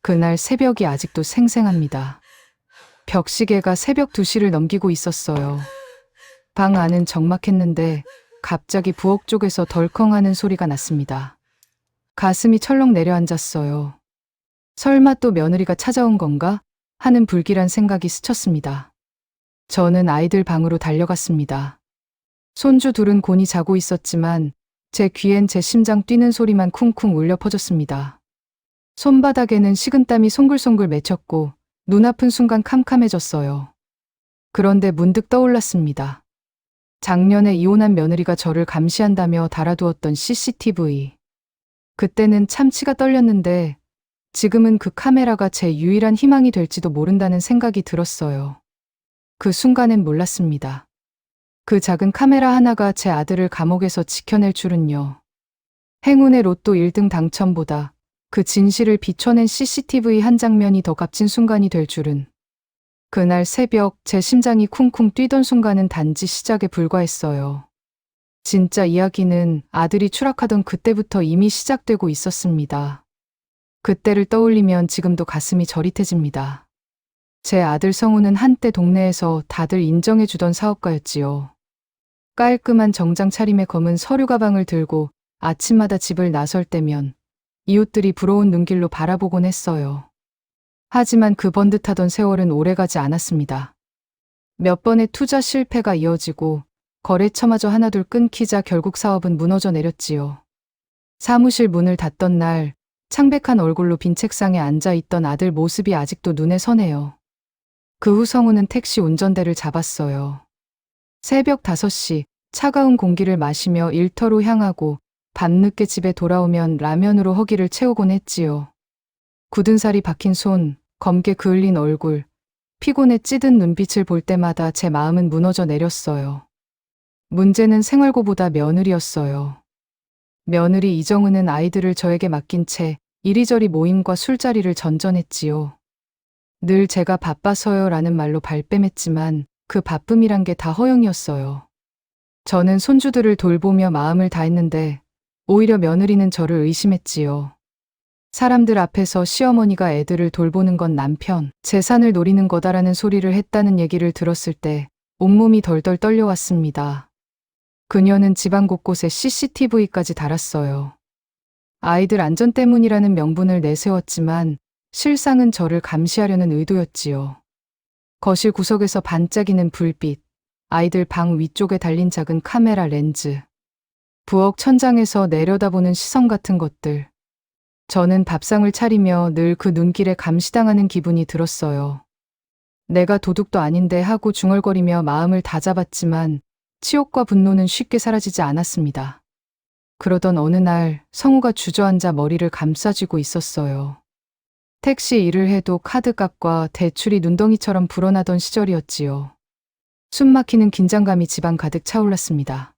그날 새벽이 아직도 생생합니다. 벽시계가 새벽 2시를 넘기고 있었어요. 방 안은 적막했는데 갑자기 부엌 쪽에서 덜컹하는 소리가 났습니다. 가슴이 철렁 내려앉았어요. 설마 또 며느리가 찾아온 건가? 하는 불길한 생각이 스쳤습니다. 저는 아이들 방으로 달려갔습니다. 손주 둘은 곤히 자고 있었지만 제 귀엔 제 심장 뛰는 소리만 쿵쿵 울려 퍼졌습니다. 손바닥에는 식은땀이 송글송글 맺혔고 눈아픈 순간 캄캄해졌어요. 그런데 문득 떠올랐습니다. 작년에 이혼한 며느리가 저를 감시한다며 달아두었던 CCTV. 그때는 참치가 떨렸는데 지금은 그 카메라가 제 유일한 희망이 될지도 모른다는 생각이 들었어요. 그 순간엔 몰랐습니다. 그 작은 카메라 하나가 제 아들을 감옥에서 지켜낼 줄은요. 행운의 로또 1등 당첨보다 그 진실을 비춰낸 CCTV 한 장면이 더 값진 순간이 될 줄은. 그날 새벽 제 심장이 쿵쿵 뛰던 순간은 단지 시작에 불과했어요. 진짜 이야기는 아들이 추락하던 그때부터 이미 시작되고 있었습니다. 그때를 떠올리면 지금도 가슴이 저릿해집니다. 제 아들 성우는 한때 동네에서 다들 인정해주던 사업가였지요. 깔끔한 정장 차림의 검은 서류 가방을 들고 아침마다 집을 나설 때면 이웃들이 부러운 눈길로 바라보곤 했어요. 하지만 그 번듯하던 세월은 오래가지 않았습니다. 몇 번의 투자 실패가 이어지고 거래처마저 하나둘 끊기자 결국 사업은 무너져 내렸지요. 사무실 문을 닫던 날 창백한 얼굴로 빈 책상에 앉아있던 아들 모습이 아직도 눈에 선해요. 그 후 성우는 택시 운전대를 잡았어요. 새벽 5시 차가운 공기를 마시며 일터로 향하고 밤늦게 집에 돌아오면 라면으로 허기를 채우곤 했지요. 굳은 살이 박힌 손, 검게 그을린 얼굴, 피곤에 찌든 눈빛을 볼 때마다 제 마음은 무너져 내렸어요. 문제는 생활고보다 며느리였어요. 며느리 이정은은 아이들을 저에게 맡긴 채 이리저리 모임과 술자리를 전전했지요. 늘 제가 바빠서요 라는 말로 발뺌했지만 그 바쁨이란 게 다 허영이었어요. 저는 손주들을 돌보며 마음을 다했는데 오히려 며느리는 저를 의심했지요. 사람들 앞에서 시어머니가 애들을 돌보는 건 남편, 재산을 노리는 거다라는 소리를 했다는 얘기를 들었을 때 온몸이 덜덜 떨려왔습니다. 그녀는 집안 곳곳에 CCTV까지 달았어요. 아이들 안전 때문이라는 명분을 내세웠지만 실상은 저를 감시하려는 의도였지요. 거실 구석에서 반짝이는 불빛, 아이들 방 위쪽에 달린 작은 카메라 렌즈, 부엌 천장에서 내려다보는 시선 같은 것들. 저는 밥상을 차리며 늘 그 눈길에 감시당하는 기분이 들었어요. 내가 도둑도 아닌데 하고 중얼거리며 마음을 다잡았지만 치욕과 분노는 쉽게 사라지지 않았습니다. 그러던 어느 날 성우가 주저앉아 머리를 감싸쥐고 있었어요. 택시 일을 해도 카드값과 대출이 눈덩이처럼 불어나던 시절이었지요. 숨막히는 긴장감이 집안 가득 차올랐습니다.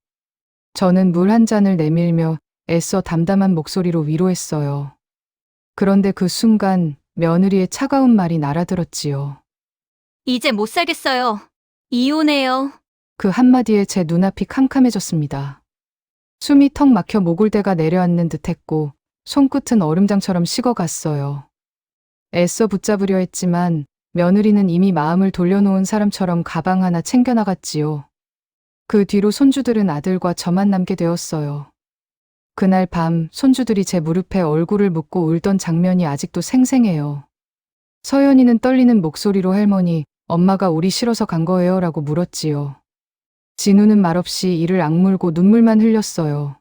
저는 물 한 잔을 내밀며 애써 담담한 목소리로 위로했어요. 그런데 그 순간 며느리의 차가운 말이 날아들었지요. 이제 못 살겠어요. 이혼해요. 그 한마디에 제 눈앞이 캄캄해졌습니다. 숨이 턱 막혀 목울대가 내려앉는 듯했고 손끝은 얼음장처럼 식어갔어요. 애써 붙잡으려 했지만 며느리는 이미 마음을 돌려놓은 사람처럼 가방 하나 챙겨나갔지요. 그 뒤로 손주들은 아들과 저만 남게 되었어요. 그날 밤 손주들이 제 무릎에 얼굴을 묻고 울던 장면이 아직도 생생해요. 서연이는 떨리는 목소리로 할머니, 엄마가 우리 싫어서 간 거예요 라고 물었지요. 진우는 말없이 이를 악물고 눈물만 흘렸어요.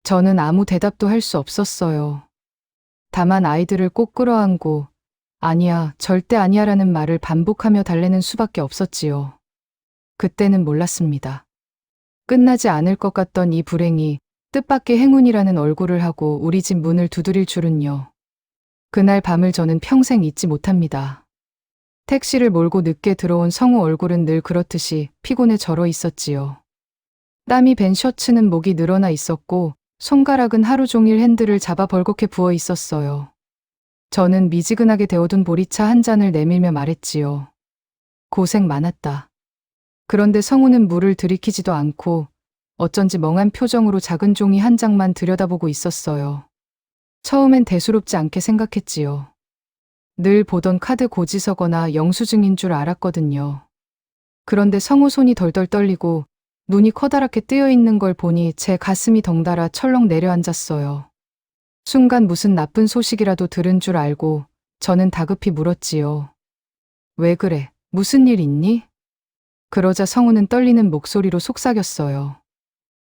저는 아무 대답도 할 수 없었어요. 다만 아이들을 꼭 끌어안고 아니야, 절대 아니야 라는 말을 반복하며 달래는 수밖에 없었지요. 그때는 몰랐습니다. 끝나지 않을 것 같던 이 불행이 뜻밖의 행운이라는 얼굴을 하고 우리 집 문을 두드릴 줄은요. 그날 밤을 저는 평생 잊지 못합니다. 택시를 몰고 늦게 들어온 성우 얼굴은 늘 그렇듯이 피곤해 절어 있었지요. 땀이 밴 셔츠는 목이 늘어나 있었고 손가락은 하루 종일 핸들을 잡아 벌겋게 부어 있었어요. 저는 미지근하게 데워둔 보리차 한 잔을 내밀며 말했지요. 고생 많았다. 그런데 성우는 물을 들이키지도 않고 어쩐지 멍한 표정으로 작은 종이 한 장만 들여다보고 있었어요. 처음엔 대수롭지 않게 생각했지요. 늘 보던 카드 고지서거나 영수증인 줄 알았거든요. 그런데 성우 손이 덜덜 떨리고 눈이 커다랗게 뜨여 있는 걸 보니 제 가슴이 덩달아 철렁 내려앉았어요. 순간 무슨 나쁜 소식이라도 들은 줄 알고 저는 다급히 물었지요. 왜 그래? 무슨 일 있니? 그러자 성우는 떨리는 목소리로 속삭였어요.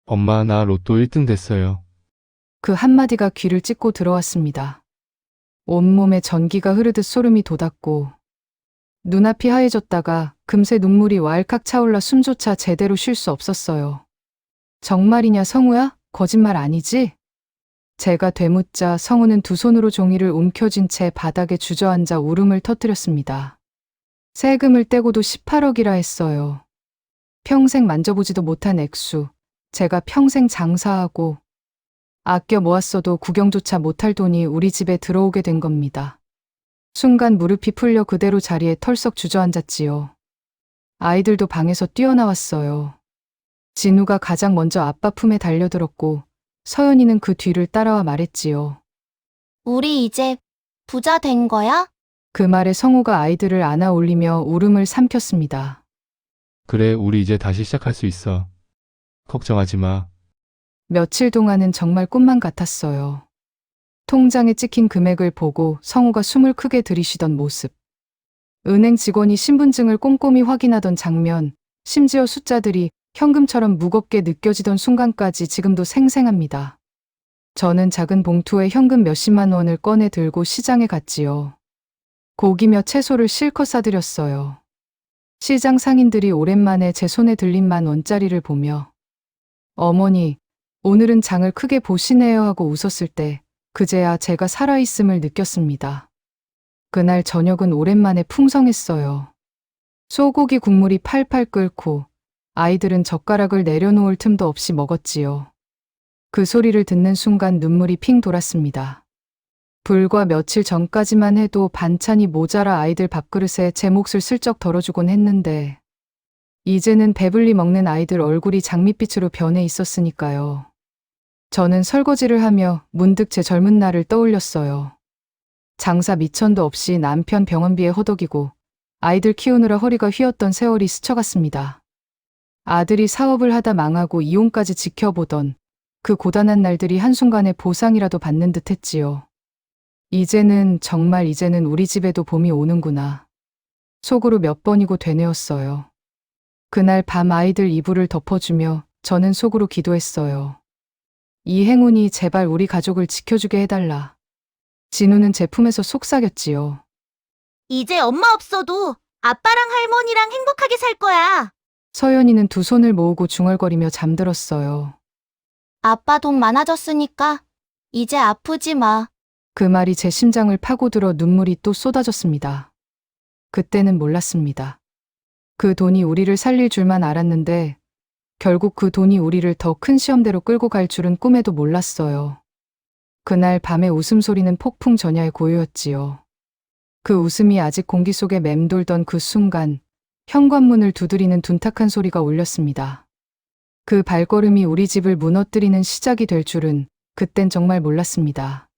엄마, 나 로또 1등 됐어요. 그 한마디가 귀를 찢고 들어왔습니다. 온몸에 전기가 흐르듯 소름이 돋았고 눈앞이 하얘졌다가 금세 눈물이 왈칵 차올라 숨조차 제대로 쉴 수 없었어요. 정말이냐 성우야? 거짓말 아니지? 제가 되묻자 성우는 두 손으로 종이를 움켜쥔 채 바닥에 주저앉아 울음을 터뜨렸습니다. 세금을 떼고도 18억이라 했어요. 평생 만져보지도 못한 액수. 제가 평생 장사하고 아껴 모았어도 구경조차 못할 돈이 우리 집에 들어오게 된 겁니다. 순간 무릎이 풀려 그대로 자리에 털썩 주저앉았지요. 아이들도 방에서 뛰어나왔어요. 진우가 가장 먼저 아빠 품에 달려들었고 서연이는 그 뒤를 따라와 말했지요. 우리 이제 부자 된 거야? 그 말에 성우가 아이들을 안아 올리며 울음을 삼켰습니다. 그래, 우리 이제 다시 시작할 수 있어. 걱정하지 마. 며칠 동안은 정말 꿈만 같았어요. 통장에 찍힌 금액을 보고 성우가 숨을 크게 들이쉬던 모습. 은행 직원이 신분증을 꼼꼼히 확인하던 장면, 심지어 숫자들이 현금처럼 무겁게 느껴지던 순간까지 지금도 생생합니다. 저는 작은 봉투에 현금 몇십만 원을 꺼내 들고 시장에 갔지요. 고기며 채소를 실컷 사들였어요. 시장 상인들이 오랜만에 제 손에 들린 10,000원짜리를 보며 어머니, 오늘은 장을 크게 보시네요 하고 웃었을 때 그제야 제가 살아있음을 느꼈습니다. 그날 저녁은 오랜만에 풍성했어요. 소고기 국물이 팔팔 끓고 아이들은 젓가락을 내려놓을 틈도 없이 먹었지요. 그 소리를 듣는 순간 눈물이 핑 돌았습니다. 불과 며칠 전까지만 해도 반찬이 모자라 아이들 밥그릇에 제 몫을 슬쩍 덜어주곤 했는데 이제는 배불리 먹는 아이들 얼굴이 장밋빛으로 변해 있었으니까요. 저는 설거지를 하며 문득 제 젊은 날을 떠올렸어요. 장사 미천도 없이 남편 병원비에 허덕이고 아이들 키우느라 허리가 휘었던 세월이 스쳐갔습니다. 아들이 사업을 하다 망하고 이혼까지 지켜보던 그 고단한 날들이 한순간에 보상이라도 받는 듯 했지요. 정말 이제는 우리 집에도 봄이 오는구나. 속으로 몇 번이고 되뇌었어요. 그날 밤 아이들 이불을 덮어주며 저는 속으로 기도했어요. 이 행운이 제발 우리 가족을 지켜주게 해달라. 진우는 제 품에서 속삭였지요. 이제 엄마 없어도 아빠랑 할머니랑 행복하게 살 거야. 서연이는 두 손을 모으고 중얼거리며 잠들었어요. 아빠 돈 많아졌으니까 이제 아프지 마. 그 말이 제 심장을 파고들어 눈물이 또 쏟아졌습니다. 그때는 몰랐습니다. 그 돈이 우리를 살릴 줄만 알았는데 결국 그 돈이 우리를 더 큰 시험대로 끌고 갈 줄은 꿈에도 몰랐어요. 그날 밤의 웃음소리는 폭풍 전야의 고요였지요. 그 웃음이 아직 공기 속에 맴돌던 그 순간 현관문을 두드리는 둔탁한 소리가 울렸습니다. 그 발걸음이 우리 집을 무너뜨리는 시작이 될 줄은 그땐 정말 몰랐습니다.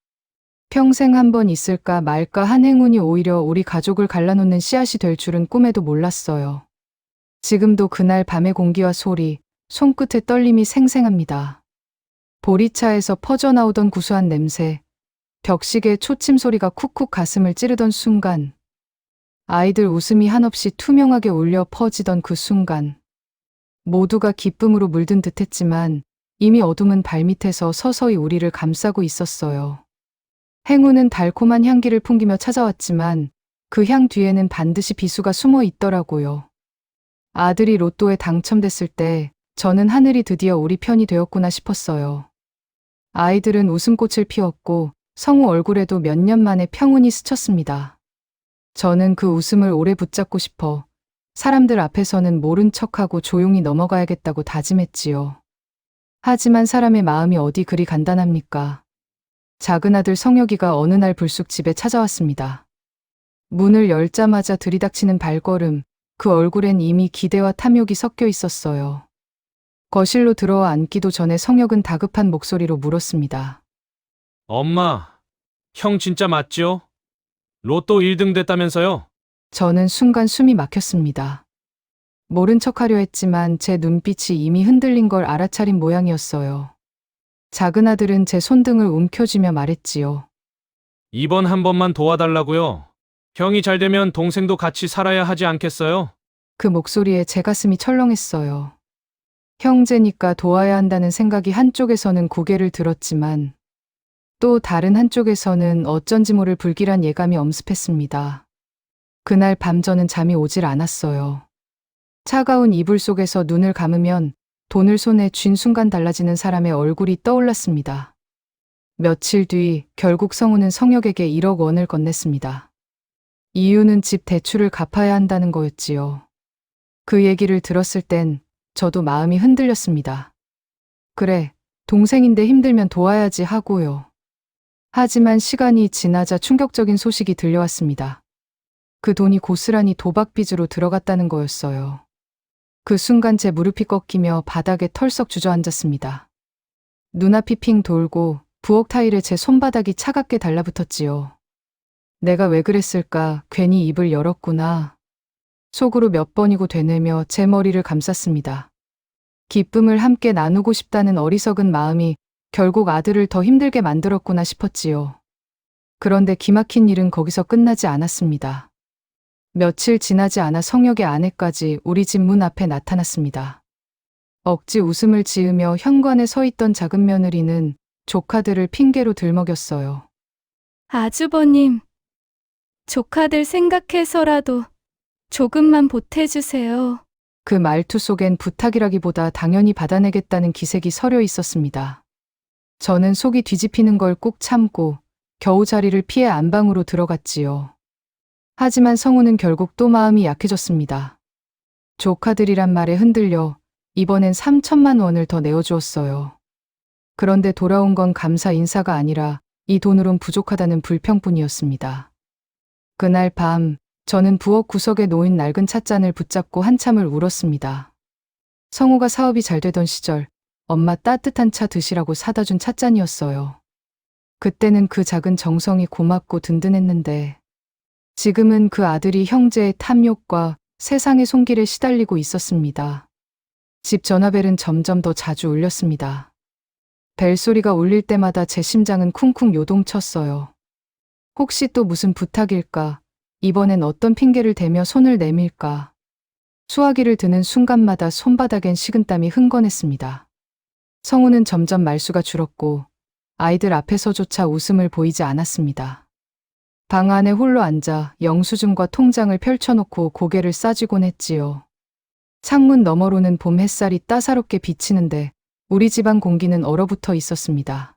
평생 한 번 있을까 말까 한 행운이 오히려 우리 가족을 갈라놓는 씨앗이 될 줄은 꿈에도 몰랐어요. 지금도 그날 밤의 공기와 소리, 손끝의 떨림이 생생합니다. 보리차에서 퍼져나오던 구수한 냄새, 벽시계의 초침 소리가 쿡쿡 가슴을 찌르던 순간, 아이들 웃음이 한없이 투명하게 울려 퍼지던 그 순간, 모두가 기쁨으로 물든 듯했지만 이미 어둠은 발밑에서 서서히 우리를 감싸고 있었어요. 행운은 달콤한 향기를 풍기며 찾아왔지만 그 향 뒤에는 반드시 비수가 숨어 있더라고요. 아들이 로또에 당첨됐을 때 저는 하늘이 드디어 우리 편이 되었구나 싶었어요. 아이들은 웃음꽃을 피웠고 성우 얼굴에도 몇 년 만에 평온이 스쳤습니다. 저는 그 웃음을 오래 붙잡고 싶어 사람들 앞에서는 모른 척하고 조용히 넘어가야겠다고 다짐했지요. 하지만 사람의 마음이 어디 그리 간단합니까? 작은 아들 성혁이가 어느 날 불쑥 집에 찾아왔습니다. 문을 열자마자 들이닥치는 발걸음, 그 얼굴엔 이미 기대와 탐욕이 섞여 있었어요. 거실로 들어와 앉기도 전에 성혁은 다급한 목소리로 물었습니다. 엄마, 형 진짜 맞죠? 로또 1등 됐다면서요? 저는 순간 숨이 막혔습니다. 모른 척하려 했지만 제 눈빛이 이미 흔들린 걸 알아차린 모양이었어요. 작은 아들은 제 손등을 움켜쥐며 말했지요. 이번 한 번만 도와달라고요. 형이 잘 되면 동생도 같이 살아야 하지 않겠어요? 그 목소리에 제 가슴이 철렁했어요. 형제니까 도와야 한다는 생각이 한쪽에서는 고개를 들었지만 또 다른 한쪽에서는 어쩐지 모를 불길한 예감이 엄습했습니다. 그날 밤 저는 잠이 오질 않았어요. 차가운 이불 속에서 눈을 감으면 돈을 손에 쥔 순간 달라지는 사람의 얼굴이 떠올랐습니다. 며칠 뒤 결국 성우는 성혁에게 1억 원을 건넸습니다. 이유는 집 대출을 갚아야 한다는 거였지요. 그 얘기를 들었을 땐 저도 마음이 흔들렸습니다. 그래, 동생인데 힘들면 도와야지 하고요. 하지만 시간이 지나자 충격적인 소식이 들려왔습니다. 그 돈이 고스란히 도박 빚으로 들어갔다는 거였어요. 그 순간 제 무릎이 꺾이며 바닥에 털썩 주저앉았습니다. 눈앞이 핑 돌고 부엌 타일에 제 손바닥이 차갑게 달라붙었지요. 내가 왜 그랬을까? 괜히 입을 열었구나. 속으로 몇 번이고 되뇌며 제 머리를 감쌌습니다. 기쁨을 함께 나누고 싶다는 어리석은 마음이 결국 아들을 더 힘들게 만들었구나 싶었지요. 그런데 기막힌 일은 거기서 끝나지 않았습니다. 며칠 지나지 않아 성혁의 아내까지 우리 집 문 앞에 나타났습니다. 억지 웃음을 지으며 현관에 서 있던 작은 며느리는 조카들을 핑계로 들먹였어요. 아주버님, 조카들 생각해서라도 조금만 보태주세요. 그 말투 속엔 부탁이라기보다 당연히 받아내겠다는 기색이 서려 있었습니다. 저는 속이 뒤집히는 걸 꾹 참고 겨우 자리를 피해 안방으로 들어갔지요. 하지만 성우는 결국 또 마음이 약해졌습니다. 조카들이란 말에 흔들려 이번엔 3천만 원을 더 내어주었어요. 그런데 돌아온 건 감사 인사가 아니라 이 돈으론 부족하다는 불평뿐이었습니다. 그날 밤 저는 부엌 구석에 놓인 낡은 찻잔을 붙잡고 한참을 울었습니다. 성우가 사업이 잘 되던 시절 엄마 따뜻한 차 드시라고 사다 준 찻잔이었어요. 그때는 그 작은 정성이 고맙고 든든했는데 지금은 그 아들이 형제의 탐욕과 세상의 손길에 시달리고 있었습니다. 집 전화벨은 점점 더 자주 울렸습니다. 벨소리가 울릴 때마다 제 심장은 쿵쿵 요동쳤어요. 혹시 또 무슨 부탁일까? 이번엔 어떤 핑계를 대며 손을 내밀까? 수화기를 드는 순간마다 손바닥엔 식은땀이 흥건했습니다. 성우는 점점 말수가 줄었고 아이들 앞에서조차 웃음을 보이지 않았습니다. 방 안에 홀로 앉아 영수증과 통장을 펼쳐놓고 고개를 싸쥐곤 했지요. 창문 너머로는 봄 햇살이 따사롭게 비치는데 우리 집안 공기는 얼어붙어 있었습니다.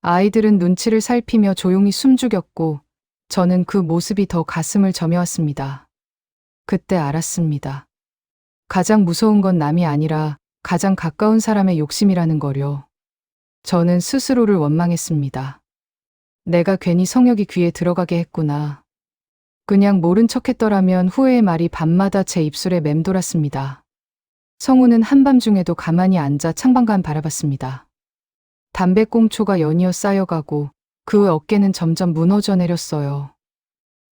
아이들은 눈치를 살피며 조용히 숨죽였고 저는 그 모습이 더 가슴을 저며왔습니다. 그때 알았습니다. 가장 무서운 건 남이 아니라 가장 가까운 사람의 욕심이라는 거요. 저는 스스로를 원망했습니다. 내가 괜히 성혁이 귀에 들어가게 했구나. 그냥 모른 척했더라면 후회의 말이 밤마다 제 입술에 맴돌았습니다. 성우는 한밤중에도 가만히 앉아 창밖만 바라봤습니다. 담배꽁초가 연이어 쌓여가고 그 어깨는 점점 무너져 내렸어요.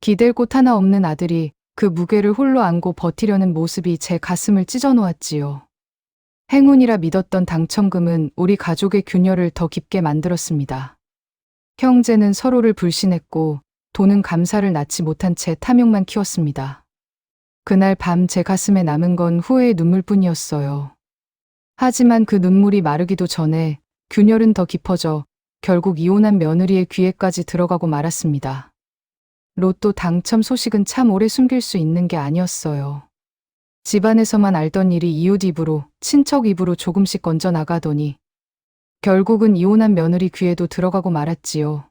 기댈 곳 하나 없는 아들이 그 무게를 홀로 안고 버티려는 모습이 제 가슴을 찢어놓았지요. 행운이라 믿었던 당첨금은 우리 가족의 균열을 더 깊게 만들었습니다. 형제는 서로를 불신했고 돈은 감사를 낳지 못한 채 탐욕만 키웠습니다. 그날 밤 제 가슴에 남은 건 후회의 눈물뿐이었어요. 하지만 그 눈물이 마르기도 전에 균열은 더 깊어져 결국 이혼한 며느리의 귀에까지 들어가고 말았습니다. 로또 당첨 소식은 참 오래 숨길 수 있는 게 아니었어요. 집안에서만 알던 일이 이웃 입으로, 친척 입으로 조금씩 건져나가더니 결국은 이혼한 며느리 귀에도 들어가고 말았지요.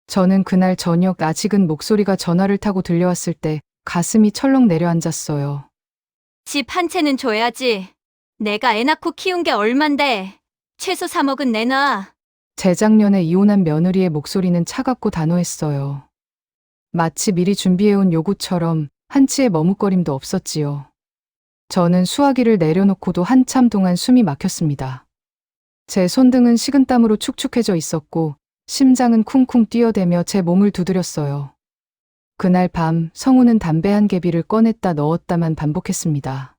저는 그날 저녁 아직은 목소리가 전화를 타고 들려왔을 때 가슴이 철렁 내려앉았어요. 집 한 채는 줘야지. 내가 애 낳고 키운 게 얼만데. 최소 3억은 내놔. 재작년에 이혼한 며느리의 목소리는 차갑고 단호했어요. 마치 미리 준비해온 요구처럼 한치의 머뭇거림도 없었지요. 저는 수화기를 내려놓고도 한참 동안 숨이 막혔습니다. 제 손등은 식은땀으로 축축해져 있었고 심장은 쿵쿵 뛰어대며 제 몸을 두드렸어요. 그날 밤 성우는 담배 한 개비를 꺼냈다 넣었다만 반복했습니다.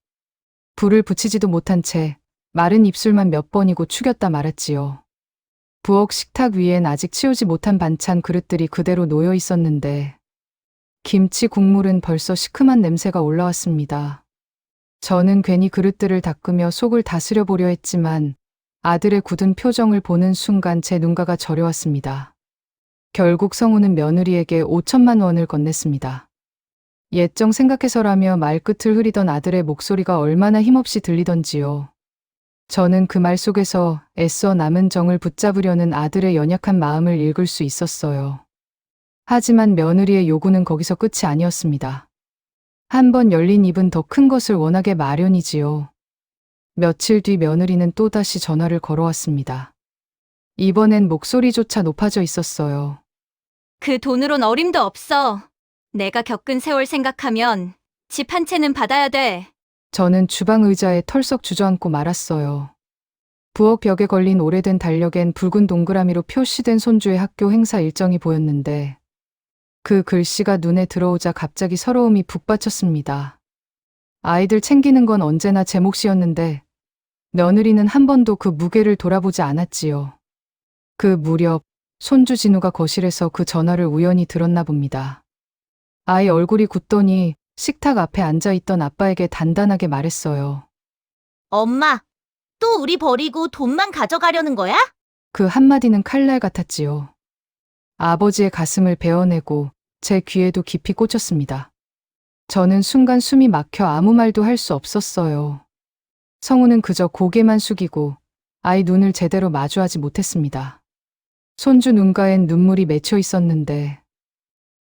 불을 붙이지도 못한 채 마른 입술만 몇 번이고 축였다 말았지요. 부엌 식탁 위엔 아직 치우지 못한 반찬 그릇들이 그대로 놓여 있었는데 김치 국물은 벌써 시큼한 냄새가 올라왔습니다. 저는 괜히 그릇들을 닦으며 속을 다스려 보려 했지만 아들의 굳은 표정을 보는 순간 제 눈가가 저려왔습니다. 결국 성우는 며느리에게 5천만 원을 건넸습니다. 옛정 생각해서라며 말끝을 흐리던 아들의 목소리가 얼마나 힘없이 들리던지요. 저는 그 말 속에서 애써 남은 정을 붙잡으려는 아들의 연약한 마음을 읽을 수 있었어요. 하지만 며느리의 요구는 거기서 끝이 아니었습니다. 한 번 열린 입은 더 큰 것을 원하게 마련이지요. 며칠 뒤 며느리는 또다시 전화를 걸어왔습니다. 이번엔 목소리조차 높아져 있었어요. 그 돈으론 어림도 없어. 내가 겪은 세월 생각하면 집 한 채는 받아야 돼. 저는 주방 의자에 털썩 주저앉고 말았어요. 부엌 벽에 걸린 오래된 달력엔 붉은 동그라미로 표시된 손주의 학교 행사 일정이 보였는데 그 글씨가 눈에 들어오자 갑자기 서러움이 북받쳤습니다. 아이들 챙기는 건 언제나 제 몫이었는데 며느리는 한 번도 그 무게를 돌아보지 않았지요. 그 무렵 손주 진우가 거실에서 그 전화를 우연히 들었나 봅니다. 아이 얼굴이 굳더니 식탁 앞에 앉아있던 아빠에게 단단하게 말했어요. 엄마, 또 우리 버리고 돈만 가져가려는 거야? 그 한마디는 칼날 같았지요. 아버지의 가슴을 베어내고 제 귀에도 깊이 꽂혔습니다. 저는 순간 숨이 막혀 아무 말도 할 수 없었어요. 성우는 그저 고개만 숙이고 아이 눈을 제대로 마주하지 못했습니다. 손주 눈가엔 눈물이 맺혀 있었는데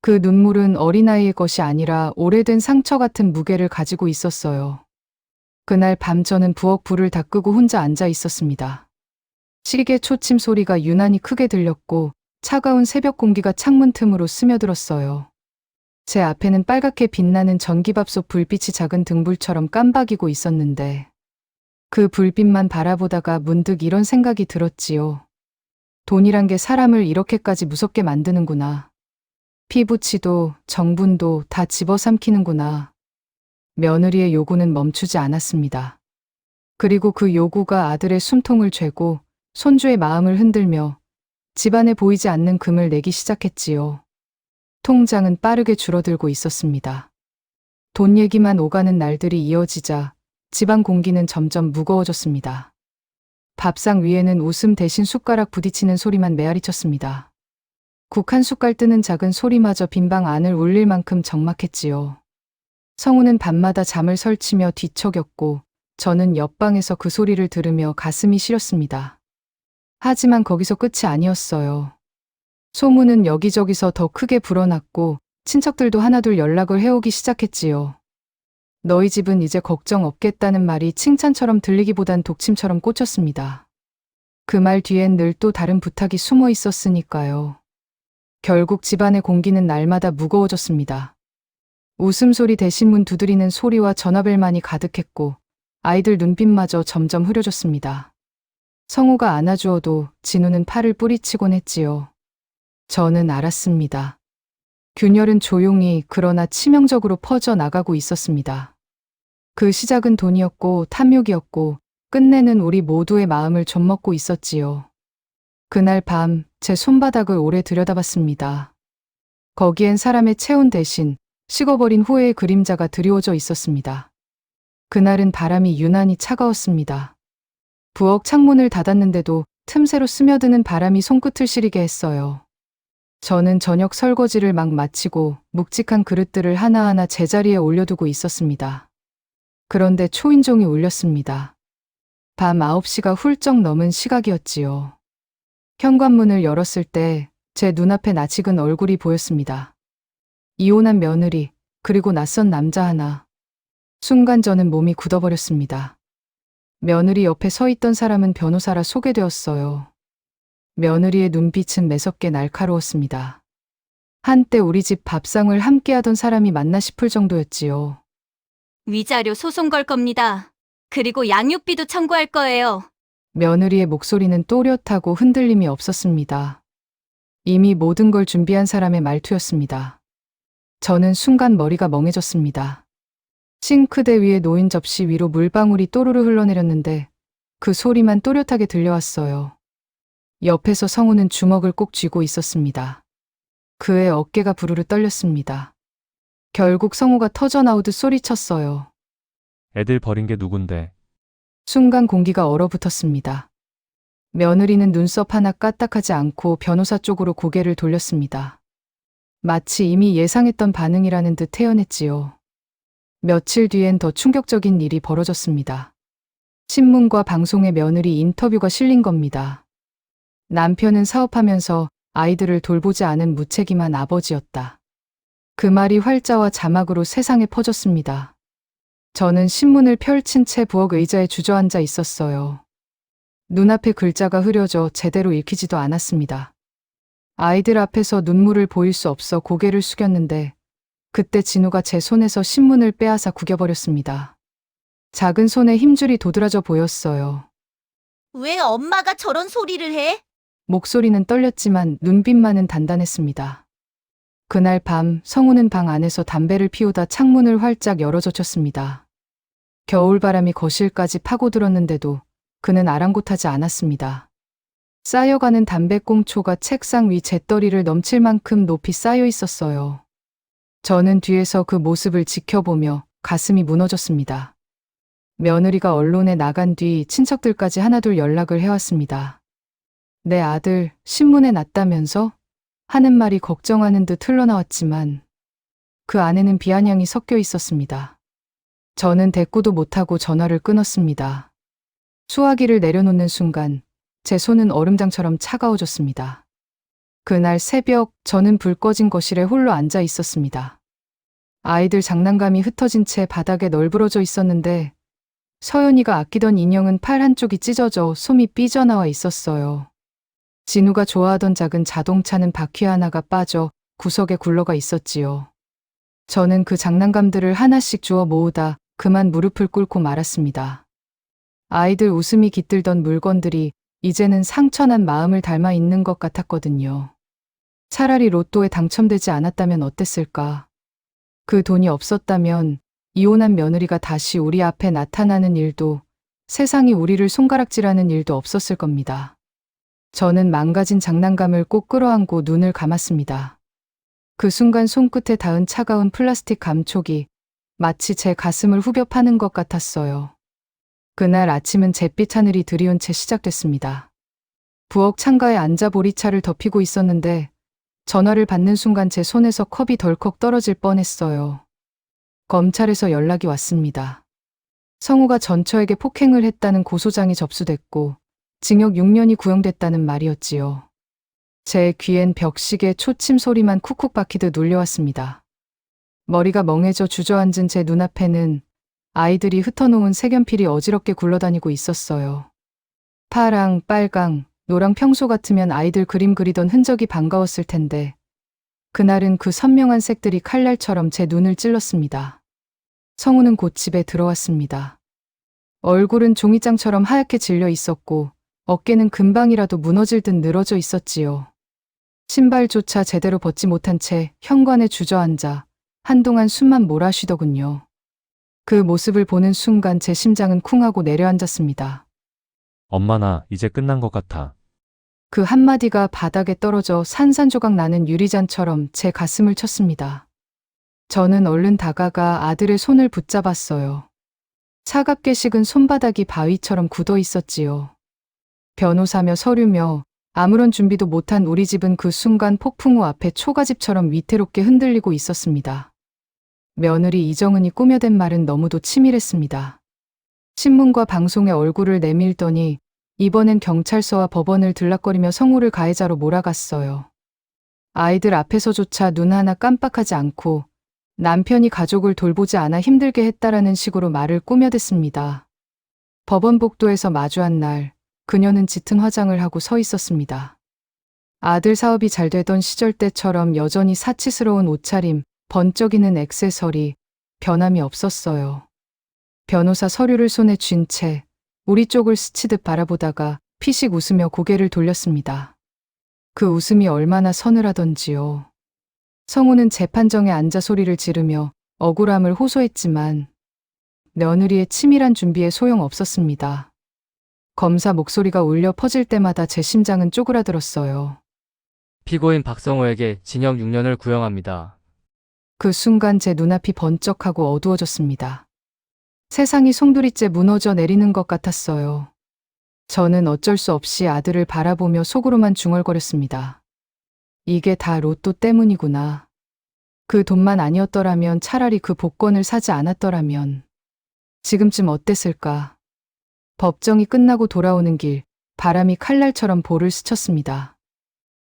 그 눈물은 어린아이의 것이 아니라 오래된 상처 같은 무게를 가지고 있었어요. 그날 밤 저는 부엌 불을 다 끄고 혼자 앉아 있었습니다. 시계 초침 소리가 유난히 크게 들렸고 차가운 새벽 공기가 창문 틈으로 스며들었어요. 제 앞에는 빨갛게 빛나는 전기밥솥 불빛이 작은 등불처럼 깜박이고 있었는데 그 불빛만 바라보다가 문득 이런 생각이 들었지요. 돈이란 게 사람을 이렇게까지 무섭게 만드는구나. 피부치도 정분도 다 집어삼키는구나. 며느리의 요구는 멈추지 않았습니다. 그리고 그 요구가 아들의 숨통을 죄고 손주의 마음을 흔들며 집안에 보이지 않는 금을 내기 시작했지요. 통장은 빠르게 줄어들고 있었습니다. 돈 얘기만 오가는 날들이 이어지자 집안 공기는 점점 무거워졌습니다. 밥상 위에는 웃음 대신 숟가락 부딪히는 소리만 메아리쳤습니다. 국 한 숟갈 뜨는 작은 소리마저 빈방 안을 울릴 만큼 적막했지요. 성우는 밤마다 잠을 설치며 뒤척였고 저는 옆방에서 그 소리를 들으며 가슴이 시렸습니다. 하지만 거기서 끝이 아니었어요. 소문은 여기저기서 더 크게 불어났고 친척들도 하나둘 연락을 해오기 시작했지요. 너희 집은 이제 걱정 없겠다는 말이 칭찬처럼 들리기보단 독침처럼 꽂혔습니다. 그 말 뒤엔 늘 또 다른 부탁이 숨어 있었으니까요. 결국 집안의 공기는 날마다 무거워졌습니다. 웃음소리 대신 문 두드리는 소리와 전화벨만이 가득했고 아이들 눈빛마저 점점 흐려졌습니다. 성우가 안아주어도 진우는 팔을 뿌리치곤 했지요. 저는 알았습니다. 균열은 조용히 그러나 치명적으로 퍼져나가고 있었습니다. 그 시작은 돈이었고 탐욕이었고 끝내는 우리 모두의 마음을 좀먹고 있었지요. 그날 밤 제 손바닥을 오래 들여다봤습니다. 거기엔 사람의 체온 대신 식어버린 후회의 그림자가 드리워져 있었습니다. 그날은 바람이 유난히 차가웠습니다. 부엌 창문을 닫았는데도 틈새로 스며드는 바람이 손끝을 시리게 했어요. 저는 저녁 설거지를 막 마치고 묵직한 그릇들을 하나하나 제자리에 올려두고 있었습니다. 그런데 초인종이 울렸습니다. 밤 9시가 훌쩍 넘은 시각이었지요. 현관문을 열었을 때 제 눈앞에 낯익은 얼굴이 보였습니다. 이혼한 며느리, 그리고 낯선 남자 하나. 순간 저는 몸이 굳어버렸습니다. 며느리 옆에 서 있던 사람은 변호사라 소개되었어요. 며느리의 눈빛은 매섭게 날카로웠습니다. 한때 우리 집 밥상을 함께하던 사람이 맞나 싶을 정도였지요. 위자료 소송 걸 겁니다. 그리고 양육비도 청구할 거예요. 며느리의 목소리는 또렷하고 흔들림이 없었습니다. 이미 모든 걸 준비한 사람의 말투였습니다. 저는 순간 머리가 멍해졌습니다. 싱크대 위에 놓인 접시 위로 물방울이 또르르 흘러내렸는데 그 소리만 또렷하게 들려왔어요. 옆에서 성우는 주먹을 꼭 쥐고 있었습니다. 그의 어깨가 부르르 떨렸습니다. 결국 성우가 터져나오듯 소리쳤어요. 애들 버린 게 누군데? 순간 공기가 얼어붙었습니다. 며느리는 눈썹 하나 까딱하지 않고 변호사 쪽으로 고개를 돌렸습니다. 마치 이미 예상했던 반응이라는 듯 태연했지요. 며칠 뒤엔 더 충격적인 일이 벌어졌습니다. 신문과 방송에 며느리 인터뷰가 실린 겁니다. 남편은 사업하면서 아이들을 돌보지 않은 무책임한 아버지였다. 그 말이 활자와 자막으로 세상에 퍼졌습니다. 저는 신문을 펼친 채 부엌 의자에 주저앉아 있었어요. 눈앞에 글자가 흐려져 제대로 읽히지도 않았습니다. 아이들 앞에서 눈물을 보일 수 없어 고개를 숙였는데 그때 진우가 제 손에서 신문을 빼앗아 구겨버렸습니다. 작은 손에 힘줄이 도드라져 보였어요. 왜 엄마가 저런 소리를 해? 목소리는 떨렸지만 눈빛만은 단단했습니다. 그날 밤 성우는 방 안에서 담배를 피우다 창문을 활짝 열어젖혔습니다. 겨울바람이 거실까지 파고들었는데도 그는 아랑곳하지 않았습니다. 쌓여가는 담배꽁초가 책상 위 재떨이를 넘칠 만큼 높이 쌓여 있었어요. 저는 뒤에서 그 모습을 지켜보며 가슴이 무너졌습니다. 며느리가 언론에 나간 뒤 친척들까지 하나둘 연락을 해왔습니다. 내 아들 신문에 났다면서? 하는 말이 걱정하는 듯 흘러나왔지만 그 안에는 비아냥이 섞여 있었습니다. 저는 대꾸도 못하고 전화를 끊었습니다. 수화기를 내려놓는 순간 제 손은 얼음장처럼 차가워졌습니다. 그날 새벽 저는 불 꺼진 거실에 홀로 앉아 있었습니다. 아이들 장난감이 흩어진 채 바닥에 널브러져 있었는데 서연이가 아끼던 인형은 팔 한쪽이 찢어져 솜이 삐져나와 있었어요. 진우가 좋아하던 작은 자동차는 바퀴 하나가 빠져 구석에 굴러가 있었지요. 저는 그 장난감들을 하나씩 주워 모으다 그만 무릎을 꿇고 말았습니다. 아이들 웃음이 깃들던 물건들이 이제는 상처난 마음을 닮아 있는 것 같았거든요. 차라리 로또에 당첨되지 않았다면 어땠을까? 그 돈이 없었다면 이혼한 며느리가 다시 우리 앞에 나타나는 일도, 세상이 우리를 손가락질하는 일도 없었을 겁니다. 저는 망가진 장난감을 꼭 끌어안고 눈을 감았습니다. 그 순간 손끝에 닿은 차가운 플라스틱 감촉이 마치 제 가슴을 후벼 파는 것 같았어요. 그날 아침은 잿빛 하늘이 드리운 채 시작됐습니다. 부엌 창가에 앉아 보리차를 덮이고 있었는데 전화를 받는 순간 제 손에서 컵이 덜컥 떨어질 뻔했어요. 검찰에서 연락이 왔습니다. 성우가 전처에게 폭행을 했다는 고소장이 접수됐고 징역 6년이 구형됐다는 말이었지요. 제 귀엔 벽시계 초침 소리만 쿡쿡 박히듯 울려왔습니다. 머리가 멍해져 주저앉은 제 눈앞에는 아이들이 흩어놓은 색연필이 어지럽게 굴러다니고 있었어요. 파랑, 빨강, 노랑 평소 같으면 아이들 그림 그리던 흔적이 반가웠을 텐데 그날은 그 선명한 색들이 칼날처럼 제 눈을 찔렀습니다. 성우는 곧 집에 들어왔습니다. 얼굴은 종이장처럼 하얗게 질려 있었고 어깨는 금방이라도 무너질 듯 늘어져 있었지요. 신발조차 제대로 벗지 못한 채 현관에 주저앉아 한동안 숨만 몰아쉬더군요. 그 모습을 보는 순간 제 심장은 쿵하고 내려앉았습니다. 엄마 나 이제 끝난 것 같아. 그 한마디가 바닥에 떨어져 산산조각 나는 유리잔처럼 제 가슴을 쳤습니다. 저는 얼른 다가가 아들의 손을 붙잡았어요. 차갑게 식은 손바닥이 바위처럼 굳어 있었지요. 변호사며 서류며 아무런 준비도 못한 우리 집은 그 순간 폭풍우 앞에 초가집처럼 위태롭게 흔들리고 있었습니다. 며느리 이정은이 꾸며댄 말은 너무도 치밀했습니다. 신문과 방송에 얼굴을 내밀더니 이번엔 경찰서와 법원을 들락거리며 성우를 가해자로 몰아갔어요. 아이들 앞에서조차 눈 하나 깜빡하지 않고 남편이 가족을 돌보지 않아 힘들게 했다라는 식으로 말을 꾸며댔습니다. 법원 복도에서 마주한 날 그녀는 짙은 화장을 하고 서 있었습니다. 아들 사업이 잘 되던 시절 때처럼 여전히 사치스러운 옷차림, 번쩍이는 액세서리, 변함이 없었어요. 변호사 서류를 손에 쥔 채 우리 쪽을 스치듯 바라보다가 피식 웃으며 고개를 돌렸습니다. 그 웃음이 얼마나 서늘하던지요. 성우는 재판정에 앉아 소리를 지르며 억울함을 호소했지만 며느리의 치밀한 준비에 소용없었습니다. 검사 목소리가 울려 퍼질 때마다 제 심장은 쪼그라들었어요. 피고인 박성호에게 징역 6년을 구형합니다. 그 순간 제 눈앞이 번쩍하고 어두워졌습니다. 세상이 송두리째 무너져 내리는 것 같았어요. 저는 어쩔 수 없이 아들을 바라보며 속으로만 중얼거렸습니다. 이게 다 로또 때문이구나. 그 돈만 아니었더라면, 차라리 그 복권을 사지 않았더라면 지금쯤 어땠을까. 법정이 끝나고 돌아오는 길, 바람이 칼날처럼 볼을 스쳤습니다.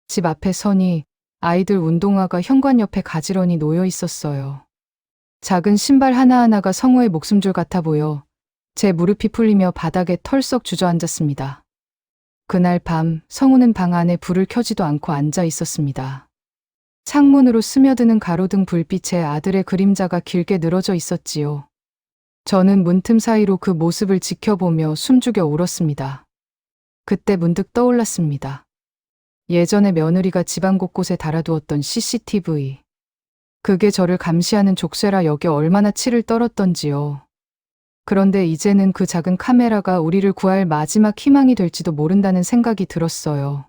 집 앞에 서니 아이들 운동화가 현관 옆에 가지런히 놓여 있었어요. 작은 신발 하나하나가 성우의 목숨줄 같아 보여 제 무릎이 풀리며 바닥에 털썩 주저앉았습니다. 그날 밤 성우는 방 안에 불을 켜지도 않고 앉아 있었습니다. 창문으로 스며드는 가로등 불빛에 아들의 그림자가 길게 늘어져 있었지요. 저는 문틈 사이로 그 모습을 지켜보며 숨죽여 울었습니다. 그때 문득 떠올랐습니다. 예전에 며느리가 집안 곳곳에 달아두었던 CCTV. 그게 저를 감시하는 족쇄라 여겨 얼마나 치를 떨었던지요. 그런데 이제는 그 작은 카메라가 우리를 구할 마지막 희망이 될지도 모른다는 생각이 들었어요.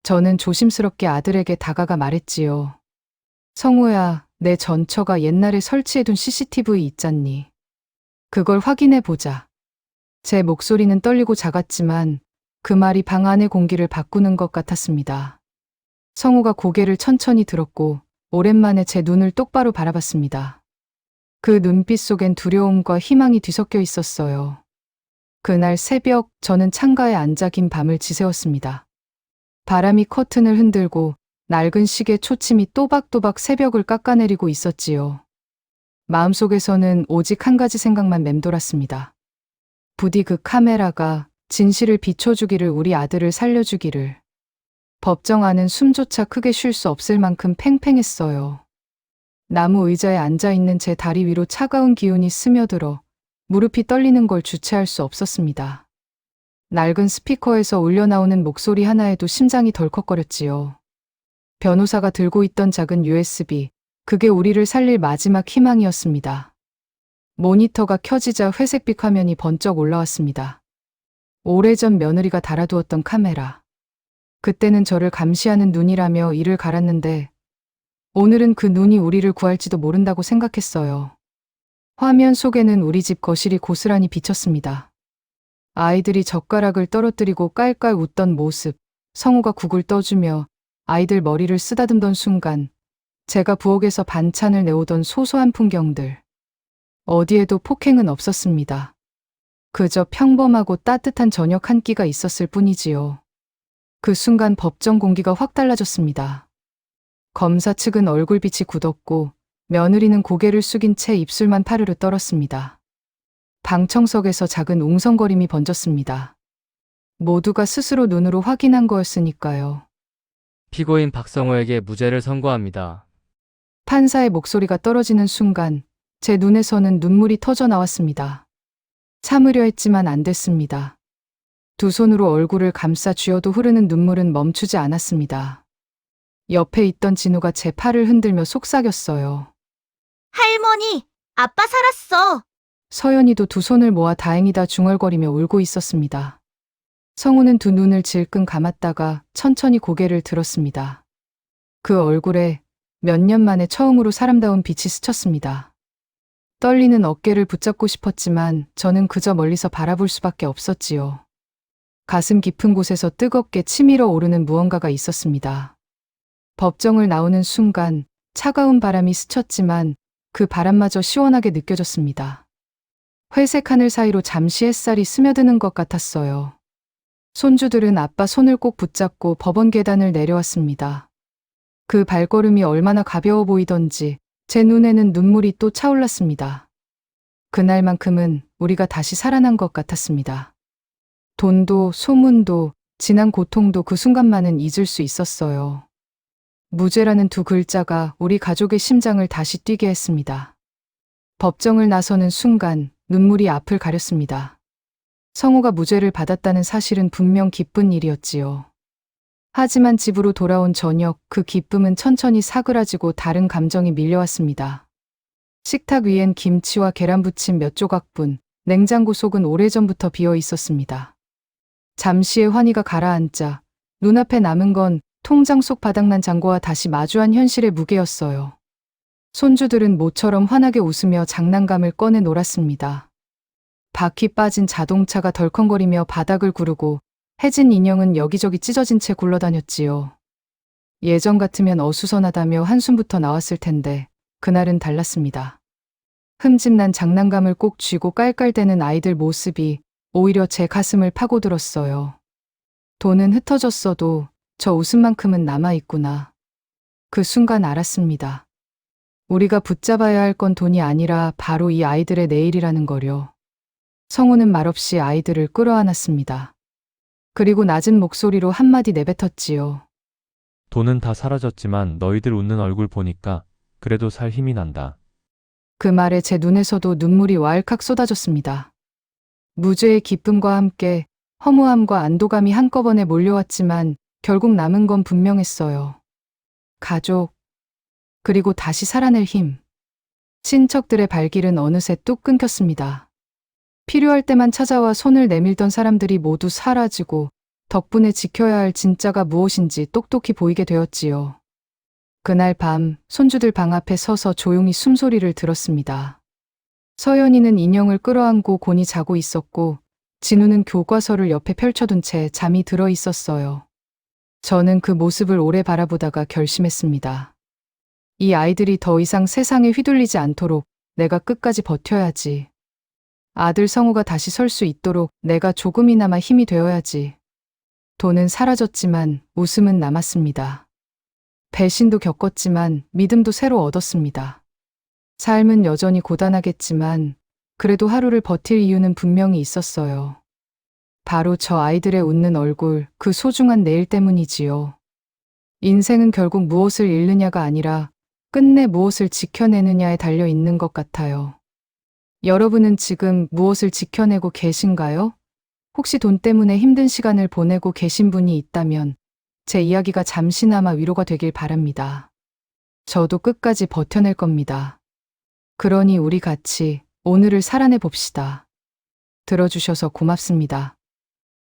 저는 조심스럽게 아들에게 다가가 말했지요. 성우야, 내 전처가 옛날에 설치해둔 CCTV 있잖니. 그걸 확인해 보자. 제 목소리는 떨리고 작았지만 그 말이 방 안의 공기를 바꾸는 것 같았습니다. 성우가 고개를 천천히 들었고 오랜만에 제 눈을 똑바로 바라봤습니다. 그 눈빛 속엔 두려움과 희망이 뒤섞여 있었어요. 그날 새벽 저는 창가에 앉아 긴 밤을 지새웠습니다. 바람이 커튼을 흔들고 낡은 시계 초침이 또박또박 새벽을 깎아내리고 있었지요. 마음속에서는 오직 한 가지 생각만 맴돌았습니다. 부디 그 카메라가 진실을 비춰주기를, 우리 아들을 살려주기를. 법정 안은 숨조차 크게 쉴 수 없을 만큼 팽팽했어요. 나무 의자에 앉아있는 제 다리 위로 차가운 기운이 스며들어 무릎이 떨리는 걸 주체할 수 없었습니다. 낡은 스피커에서 울려나오는 목소리 하나에도 심장이 덜컥거렸지요. 변호사가 들고 있던 작은 USB, 그게 우리를 살릴 마지막 희망이었습니다. 모니터가 켜지자 회색빛 화면이 번쩍 올라왔습니다. 오래전 며느리가 달아두었던 카메라. 그때는 저를 감시하는 눈이라며 이를 갈았는데 오늘은 그 눈이 우리를 구할지도 모른다고 생각했어요. 화면 속에는 우리 집 거실이 고스란히 비쳤습니다. 아이들이 젓가락을 떨어뜨리고 깔깔 웃던 모습, 성우가 국을 떠주며 아이들 머리를 쓰다듬던 순간, 제가 부엌에서 반찬을 내오던 소소한 풍경들. 어디에도 폭행은 없었습니다. 그저 평범하고 따뜻한 저녁 한 끼가 있었을 뿐이지요. 그 순간 법정 공기가 확 달라졌습니다. 검사 측은 얼굴빛이 굳었고 며느리는 고개를 숙인 채 입술만 파르르 떨었습니다. 방청석에서 작은 웅성거림이 번졌습니다. 모두가 스스로 눈으로 확인한 거였으니까요. 피고인 박성호에게 무죄를 선고합니다. 판사의 목소리가 떨어지는 순간 제 눈에서는 눈물이 터져 나왔습니다. 참으려 했지만 안 됐습니다. 두 손으로 얼굴을 감싸 쥐어도 흐르는 눈물은 멈추지 않았습니다. 옆에 있던 진우가 제 팔을 흔들며 속삭였어요. 할머니, 아빠 살았어. 서연이도 두 손을 모아 다행이다 중얼거리며 울고 있었습니다. 성우는 두 눈을 질끈 감았다가 천천히 고개를 들었습니다. 그 얼굴에 몇 년 만에 처음으로 사람다운 빛이 스쳤습니다. 떨리는 어깨를 붙잡고 싶었지만 저는 그저 멀리서 바라볼 수밖에 없었지요. 가슴 깊은 곳에서 뜨겁게 치밀어 오르는 무언가가 있었습니다. 법정을 나오는 순간 차가운 바람이 스쳤지만 그 바람마저 시원하게 느껴졌습니다. 회색 하늘 사이로 잠시 햇살이 스며드는 것 같았어요. 손주들은 아빠 손을 꼭 붙잡고 법원 계단을 내려왔습니다. 그 발걸음이 얼마나 가벼워 보이던지 제 눈에는 눈물이 또 차올랐습니다. 그날만큼은 우리가 다시 살아난 것 같았습니다. 돈도 소문도 지난 고통도 그 순간만은 잊을 수 있었어요. 무죄라는 두 글자가 우리 가족의 심장을 다시 뛰게 했습니다. 법정을 나서는 순간 눈물이 앞을 가렸습니다. 성우가 무죄를 받았다는 사실은 분명 기쁜 일이었지요. 하지만 집으로 돌아온 저녁, 그 기쁨은 천천히 사그라지고 다른 감정이 밀려왔습니다. 식탁 위엔 김치와 계란부침 몇 조각뿐, 냉장고 속은 오래전부터 비어 있었습니다. 잠시의 환희가 가라앉자 눈앞에 남은 건 통장 속 바닥난 잔고와 다시 마주한 현실의 무게였어요. 손주들은 모처럼 환하게 웃으며 장난감을 꺼내 놀았습니다. 바퀴 빠진 자동차가 덜컹거리며 바닥을 구르고 해진 인형은 여기저기 찢어진 채 굴러다녔지요. 예전 같으면 어수선하다며 한숨부터 나왔을 텐데 그날은 달랐습니다. 흠집난 장난감을 꼭 쥐고 깔깔대는 아이들 모습이 오히려 제 가슴을 파고들었어요. 돈은 흩어졌어도 저 웃음만큼은 남아있구나. 그 순간 알았습니다. 우리가 붙잡아야 할 건 돈이 아니라 바로 이 아이들의 내일이라는 거요. 성우는 말없이 아이들을 끌어안았습니다. 그리고 낮은 목소리로 한마디 내뱉었지요. 돈은 다 사라졌지만 너희들 웃는 얼굴 보니까 그래도 살 힘이 난다. 그 말에 제 눈에서도 눈물이 왈칵 쏟아졌습니다. 무죄의 기쁨과 함께 허무함과 안도감이 한꺼번에 몰려왔지만 결국 남은 건 분명했어요. 가족, 그리고 다시 살아낼 힘. 친척들의 발길은 어느새 뚝 끊겼습니다. 필요할 때만 찾아와 손을 내밀던 사람들이 모두 사라지고 덕분에 지켜야 할 진짜가 무엇인지 똑똑히 보이게 되었지요. 그날 밤 손주들 방 앞에 서서 조용히 숨소리를 들었습니다. 서연이는 인형을 끌어안고 곤히 자고 있었고 진우는 교과서를 옆에 펼쳐둔 채 잠이 들어 있었어요. 저는 그 모습을 오래 바라보다가 결심했습니다. 이 아이들이 더 이상 세상에 휘둘리지 않도록 내가 끝까지 버텨야지. 아들 성우가 다시 설 수 있도록 내가 조금이나마 힘이 되어야지. 돈은 사라졌지만 웃음은 남았습니다. 배신도 겪었지만 믿음도 새로 얻었습니다. 삶은 여전히 고단하겠지만 그래도 하루를 버틸 이유는 분명히 있었어요. 바로 저 아이들의 웃는 얼굴, 그 소중한 내일 때문이지요. 인생은 결국 무엇을 잃느냐가 아니라 끝내 무엇을 지켜내느냐에 달려 있는 것 같아요. 여러분은 지금 무엇을 지켜내고 계신가요? 혹시 돈 때문에 힘든 시간을 보내고 계신 분이 있다면 제 이야기가 잠시나마 위로가 되길 바랍니다. 저도 끝까지 버텨낼 겁니다. 그러니 우리 같이 오늘을 살아내 봅시다. 들어주셔서 고맙습니다.